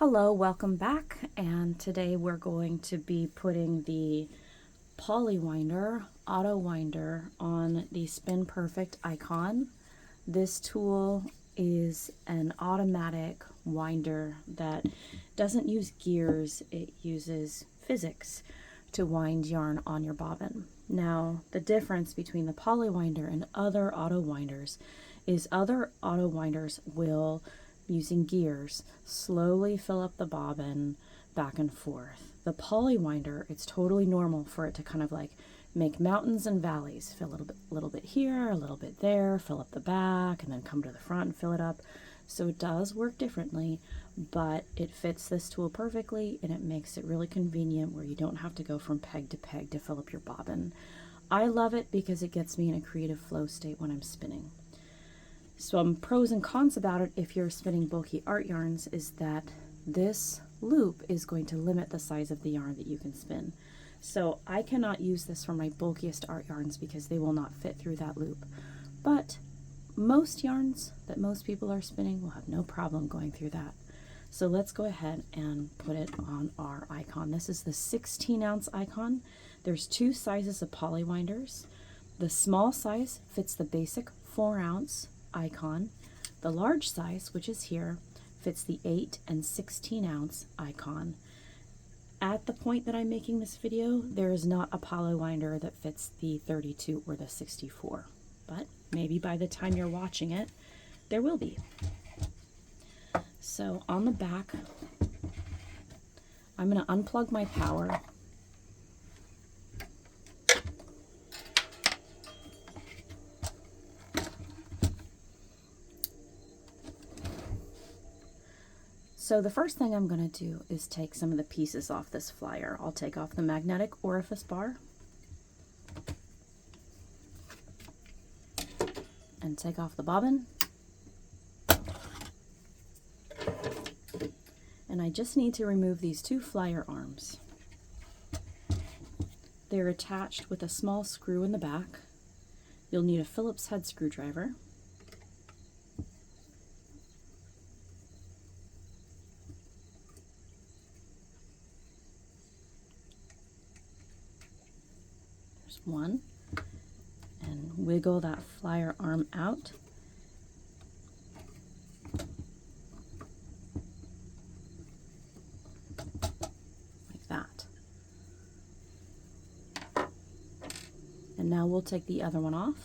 Hello, welcome back, and today we're going to be putting the PaulyWinder auto winder on the SpinPerfect icon. This tool is an automatic winder that doesn't use gears, it uses physics to wind yarn on your bobbin. Now, the difference between the PaulyWinder and other auto winders is other auto winders will, using gears, slowly fill up the bobbin back and forth. The PaulyWinder, it's totally normal for it to kind of like make mountains and valleys, fill a little bit here, a little bit there, fill up the back, and then come to the front and fill it up. So it does work differently, but it fits this tool perfectly, and it makes it really convenient where you don't have to go from peg to peg to fill up your bobbin. I love it because it gets me in a creative flow state when I'm spinning. Some pros and cons about it if you're spinning bulky art yarns is that this loop is going to limit the size of the yarn that you can spin. So I cannot use this for my bulkiest art yarns because they will not fit through that loop. But most yarns that most people are spinning will have no problem going through that. So let's go ahead and put it on our icon. This is the 16-ounce icon. There's two sizes of PaulyWinders. The small size fits the basic 4-ounce icon. The large size, which is here, fits the 8 and 16-ounce icon. At the point that I'm making this video, there is not a PaulyWinder that fits the 32 or the 64, but maybe by the time you're watching it, there will be. So on the back, I'm going to unplug my power. So the first thing I'm going to do is take some of the pieces off this flyer. I'll take off the magnetic orifice bar and take off the bobbin. And I just need to remove these two flyer arms. They're attached with a small screw in the back. You'll need a Phillips head screwdriver. One, and wiggle that flyer arm out. Like that. And now we'll take the other one off.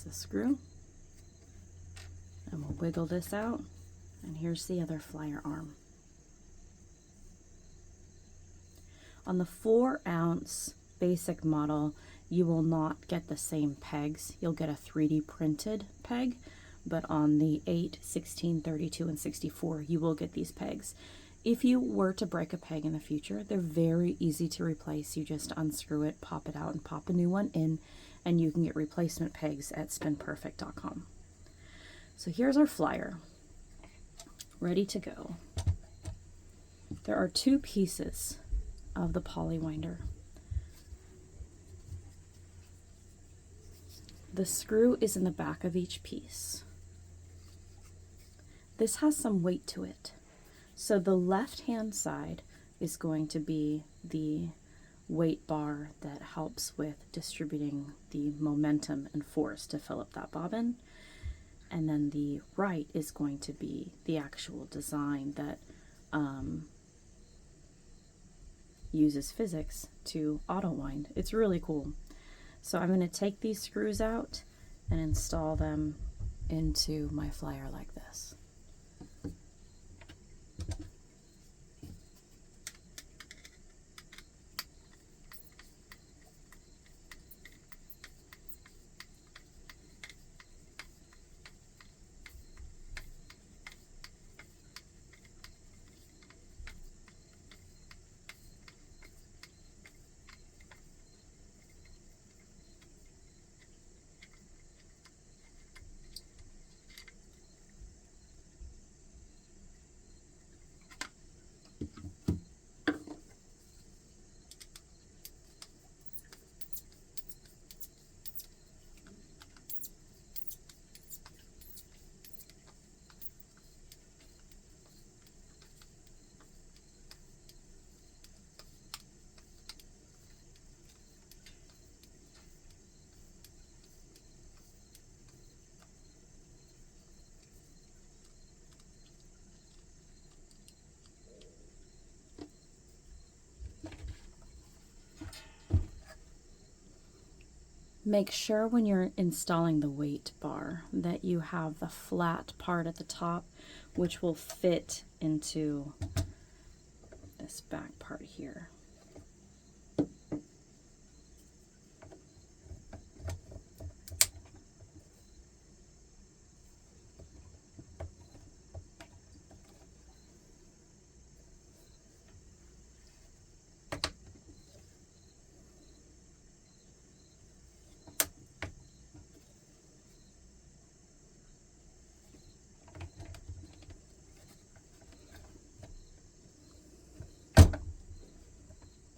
The screw, and we'll wiggle this out, and here's the other flyer arm. On the 4-ounce basic model, you will not get the same pegs. You'll get a 3D printed peg, but on the 8, 16, 32, and 64, you will get these pegs. If you were to break a peg in the future, they're very easy to replace. You just unscrew it, pop it out, and pop a new one in, and you can get replacement pegs at SpinPerfect.com. So here's our flyer, ready to go. There are two pieces of the PaulyWinder. The screw is in the back of each piece. This has some weight to it. So the left-hand side is going to be the weight bar that helps with distributing the momentum and force to fill up that bobbin. And then the right is going to be the actual design that uses physics to auto wind. It's really cool. So I'm going to take these screws out and install them into my flyer like this. Make sure when you're installing the weight bar that you have the flat part at the top, which will fit into this back part here.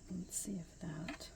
Let's see if that...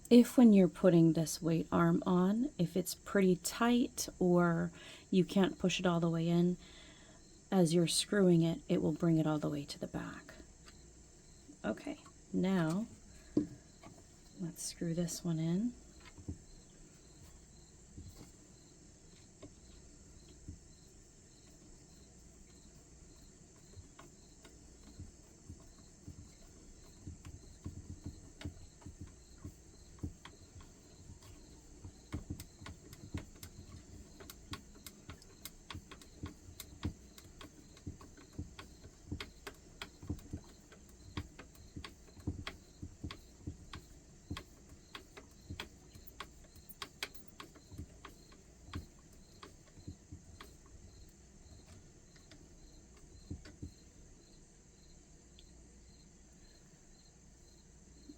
If when you're putting this weight arm on, if it's pretty tight or you can't push it all the way in, as you're screwing it, it will bring it all the way to the back. Okay, now let's screw this one in.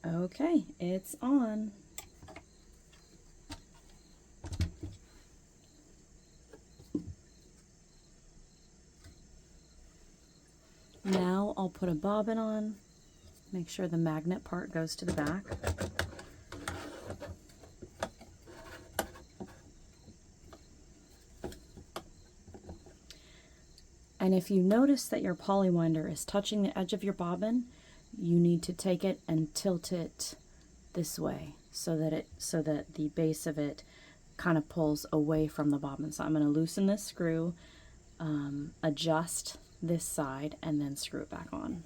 Okay, it's on. Now I'll put a bobbin on, make sure the magnet part goes to the back. And if you notice that your PaulyWinder is touching the edge of your bobbin, you need to take it and tilt it this way so that the base of it kind of pulls away from the bobbin. So I'm going to loosen this screw, adjust this side, and then screw it back on.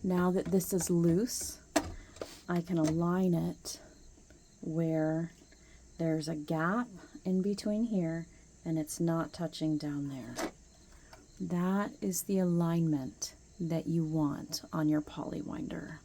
Now that this is loose, I can align it where there's a gap in between here and it's not touching down there. That is the alignment that you want on your PaulyWinder.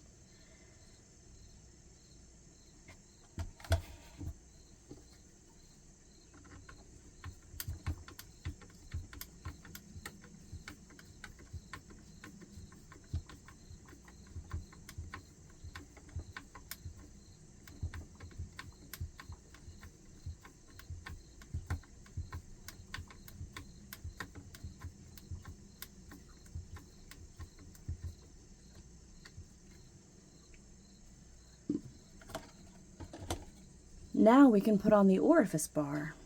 Now we can put on the orifice bar.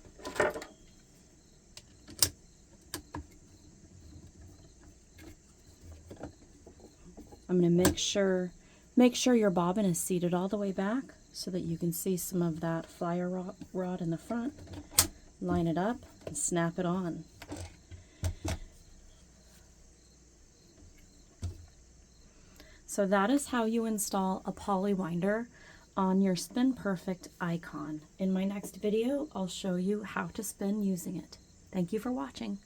I'm going to make sure your bobbin is seated all the way back so that you can see some of that fire rod in the front. Line it up and snap it on. So that is how you install a PaulyWinder on your SpinPerfect icon. In my next video, I'll show you how to spin using it. Thank you for watching.